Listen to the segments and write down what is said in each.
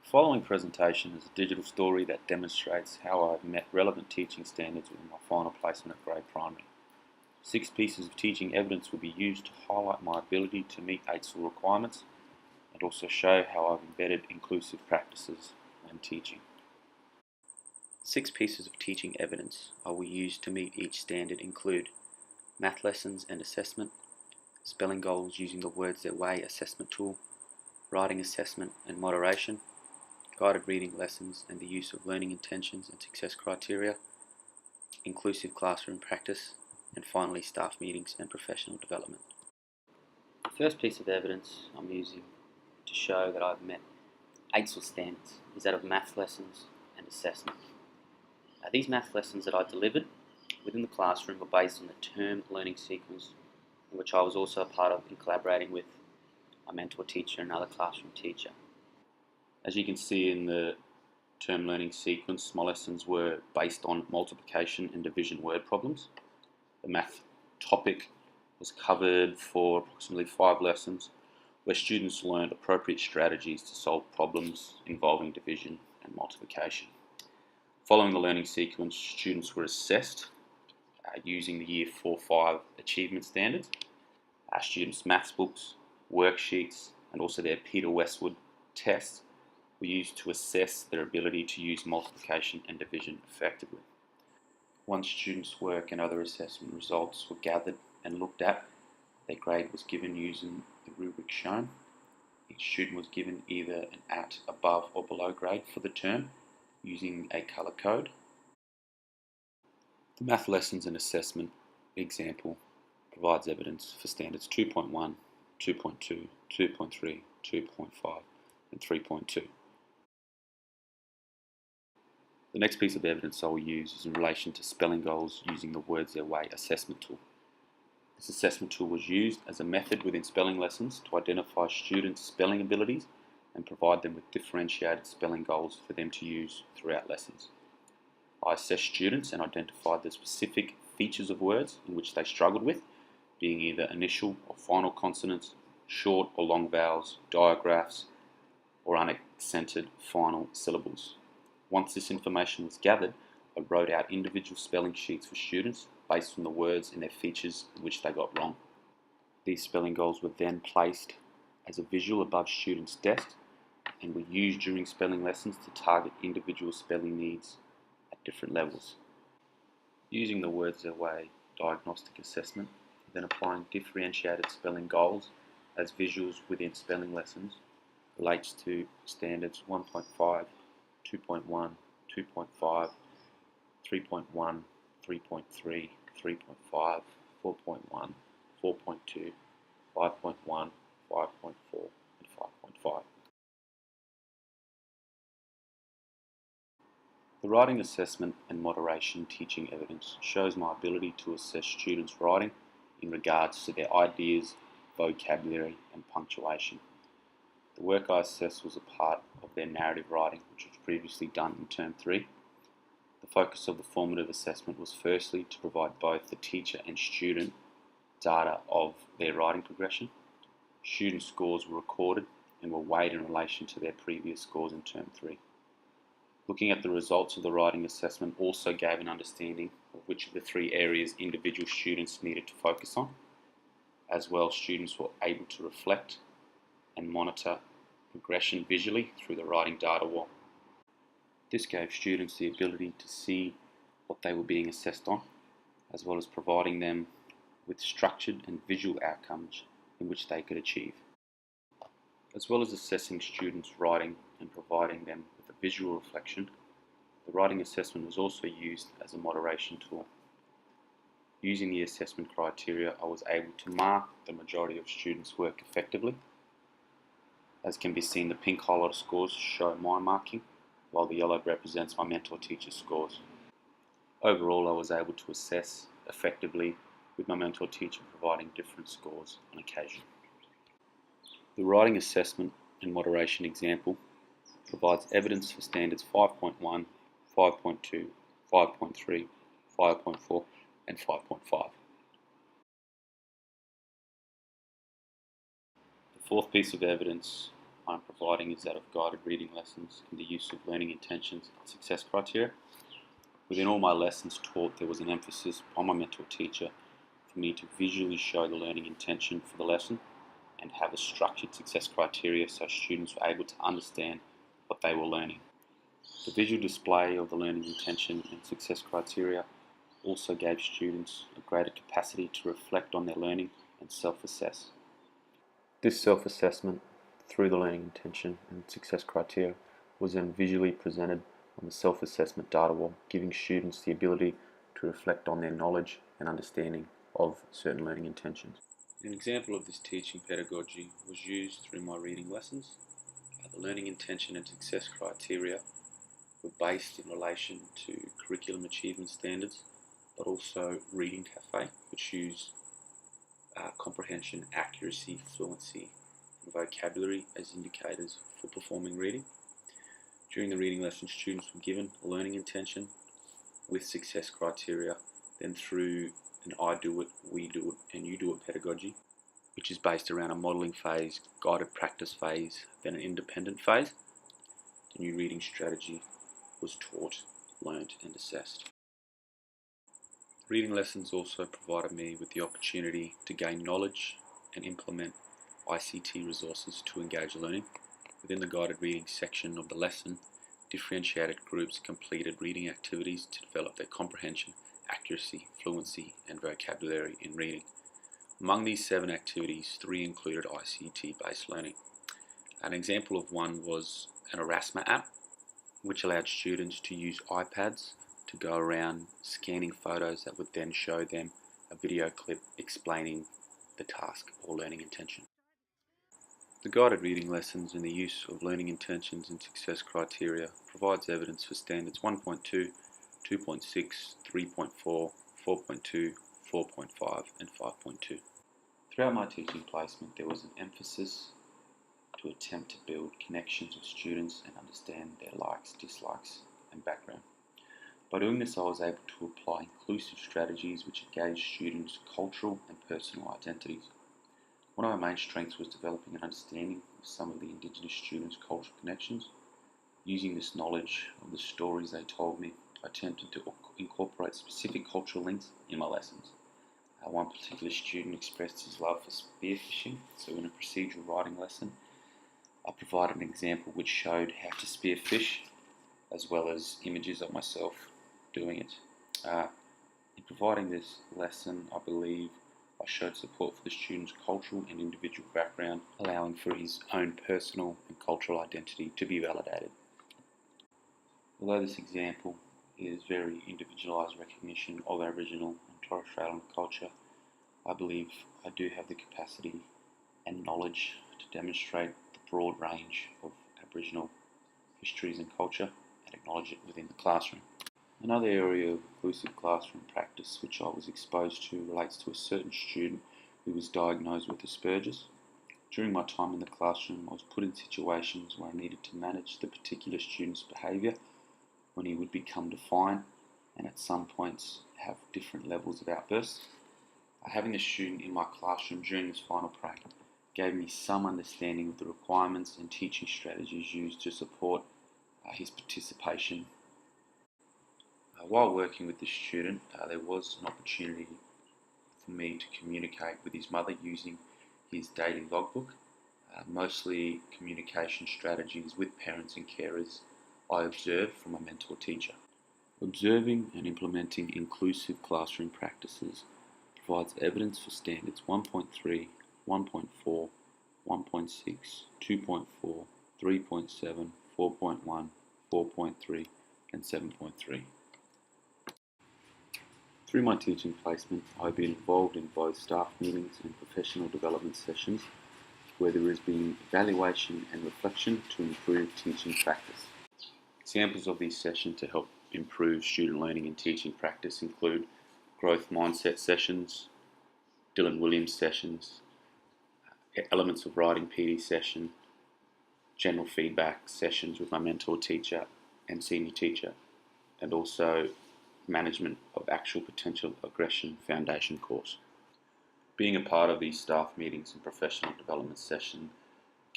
The following presentation is a digital story that demonstrates how I've met relevant teaching standards within my final placement at grade primary. 6 pieces of teaching evidence will be used to highlight my ability to meet AITSL requirements and also show how I've embedded inclusive practices when teaching. 6 pieces of teaching evidence I will use to meet each standard include math lessons and assessment, spelling goals using the Words Their Way assessment tool, writing assessment and moderation, guided reading lessons and the use of learning intentions and success criteria, inclusive classroom practice, and finally staff meetings and professional development. The first piece of evidence I'm using to show that I've met AITSL standards is that of math lessons and assessment. These math lessons that I delivered within the classroom were based on the term learning sequence, in which I was also a part of in collaborating with my mentor teacher and another classroom teacher. As you can see in the term learning sequence, my lessons were based on multiplication and division word problems. The math topic was covered for approximately 5 lessons, where students learned appropriate strategies to solve problems involving division and multiplication. Following the learning sequence, students were assessed using the Year 4-5 achievement standards. Students' maths books, worksheets, and also their Peter Westwood tests were used to assess their ability to use multiplication and division effectively. Once students' work and other assessment results were gathered and looked at, their grade was given using the rubric shown. Each student was given either an at, above, or below grade for the term using a colour code. The math lessons and assessment example provides evidence for standards 2.1, 2.2, 2.3, 2.5, and 3.2. The next piece of evidence I will use is in relation to spelling goals using the Words Their Way assessment tool. This assessment tool was used as a method within spelling lessons to identify students' spelling abilities and provide them with differentiated spelling goals for them to use throughout lessons. I assessed students and identified the specific features of words in which they struggled with, being either initial or final consonants, short or long vowels, digraphs, or unaccented final syllables. Once this information was gathered, I wrote out individual spelling sheets for students based on the words and their features in which they got wrong. These spelling goals were then placed as a visual above students' desks and were used during spelling lessons to target individual spelling needs at different levels. Using the Words Their Way diagnostic assessment, then applying differentiated spelling goals as visuals within spelling lessons relates to standards 1.5, 2.1, 2.5, 3.1, 3.3, 3.5, 4.1, 4.2, 5.1, 5.4, and 5.5. The writing assessment and moderation teaching evidence shows my ability to assess students' writing in regards to their ideas, vocabulary, and punctuation. The work I assessed was a part of their narrative writing, which was previously done in Term 3. The focus of the formative assessment was firstly to provide both the teacher and student data of their writing progression. Student scores were recorded and were weighed in relation to their previous scores in Term 3. Looking at the results of the writing assessment also gave an understanding of which of the 3 areas individual students needed to focus on. As well, students were able to reflect and monitor progression visually through the writing data wall. This gave students the ability to see what they were being assessed on, as well as providing them with structured and visual outcomes in which they could achieve. As well as assessing students' writing and providing them with a visual reflection, the writing assessment was also used as a moderation tool. Using the assessment criteria, I was able to mark the majority of students' work effectively. As can be seen, the pink highlighted scores show my marking, while the yellow represents my mentor teacher's scores. Overall, I was able to assess effectively with my mentor teacher providing different scores on occasion. The writing assessment and moderation example provides evidence for standards 5.1, 5.2, 5.3, 5.4, and 5.5. The fourth piece of evidence I'm providing is that of guided reading lessons and the use of learning intentions and success criteria. Within all my lessons taught, there was an emphasis on my mentor teacher for me to visually show the learning intention for the lesson and have a structured success criteria so students were able to understand what they were learning. The visual display of the learning intention and success criteria also gave students a greater capacity to reflect on their learning and self-assess. This self-assessment through the learning intention and success criteria was then visually presented on the self-assessment data wall, giving students the ability to reflect on their knowledge and understanding of certain learning intentions. An example of this teaching pedagogy was used through my reading lessons. The learning intention and success criteria were based in relation to curriculum achievement standards, but also Reading Cafe, which use comprehension, accuracy, fluency, and vocabulary as indicators for performing reading. During the reading lesson, students were given a learning intention with success criteria, then through an I do it, we do it, and you do it pedagogy, which is based around a modelling phase, guided practice phase, then an independent phase. The new reading strategy was taught, learnt, and assessed. Reading lessons also provided me with the opportunity to gain knowledge and implement ICT resources to engage learning. Within the guided reading section of the lesson, differentiated groups completed reading activities to develop their comprehension, accuracy, fluency, and vocabulary in reading. Among these 7 activities, 3 included ICT-based learning. An example of one was an Erasmus app, which allowed students to use iPads to go around scanning photos that would then show them a video clip explaining the task or learning intention. The guided reading lessons and the use of learning intentions and success criteria provides evidence for standards 1.2, 2.6, 3.4, 4.2, 4.5 and 5.2. Throughout my teaching placement, there was an emphasis to attempt to build connections with students and understand their likes, dislikes and background. By doing this, I was able to apply inclusive strategies which engaged students' cultural and personal identities. One of my main strengths was developing an understanding of some of the Indigenous students' cultural connections. Using this knowledge of the stories they told me, I attempted to incorporate specific cultural links in my lessons. One particular student expressed his love for spearfishing, so in a procedural writing lesson, I provided an example which showed how to spearfish, as well as images of myself doing it. In providing this lesson, I believe I showed support for the student's cultural and individual background, allowing for his own personal and cultural identity to be validated. Although this example is very individualised recognition of Aboriginal and Torres Strait Islander culture, I believe I do have the capacity and knowledge to demonstrate the broad range of Aboriginal histories and culture and acknowledge it within the classroom. Another area of inclusive classroom practice which I was exposed to relates to a certain student who was diagnosed with Asperger's. During my time in the classroom, I was put in situations where I needed to manage the particular student's behaviour when he would become defiant and at some points have different levels of outbursts. Having a student in my classroom during this final prac gave me some understanding of the requirements and teaching strategies used to support his participation. While working with this student, there was an opportunity for me to communicate with his mother using his daily logbook, mostly communication strategies with parents and carers I observed from a mentor teacher. Observing and implementing inclusive classroom practices provides evidence for standards 1.3, 1.4, 1.6, 2.4, 3.7, 4.1, 4.3 and 7.3. Through my teaching placement, I've been involved in both staff meetings and professional development sessions where there has been evaluation and reflection to improve teaching practice. Examples of these sessions to help improve student learning and teaching practice include growth mindset sessions, Dylan Williams sessions, elements of writing PD session, general feedback sessions with my mentor teacher and senior teacher, and also management of actual potential aggression foundation course. Being a part of these staff meetings and professional development sessions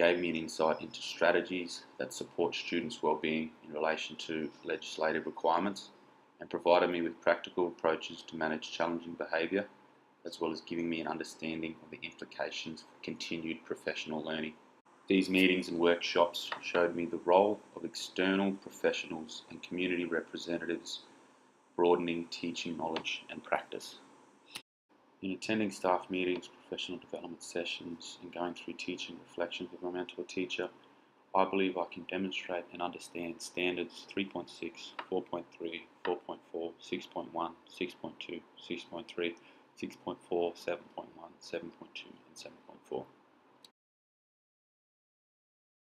gave me an insight into strategies that support students' well-being in relation to legislative requirements, and provided me with practical approaches to manage challenging behaviour, as well as giving me an understanding of the implications for continued professional learning. These meetings and workshops showed me the role of external professionals and community representatives, broadening teaching knowledge and practice. In attending staff meetings, professional development sessions, and going through teaching reflections with my mentor teacher, I believe I can demonstrate and understand standards 3.6, 4.3, 4.4, 6.1, 6.2, 6.3, 6.4, 7.1, 7.2, and 7.3.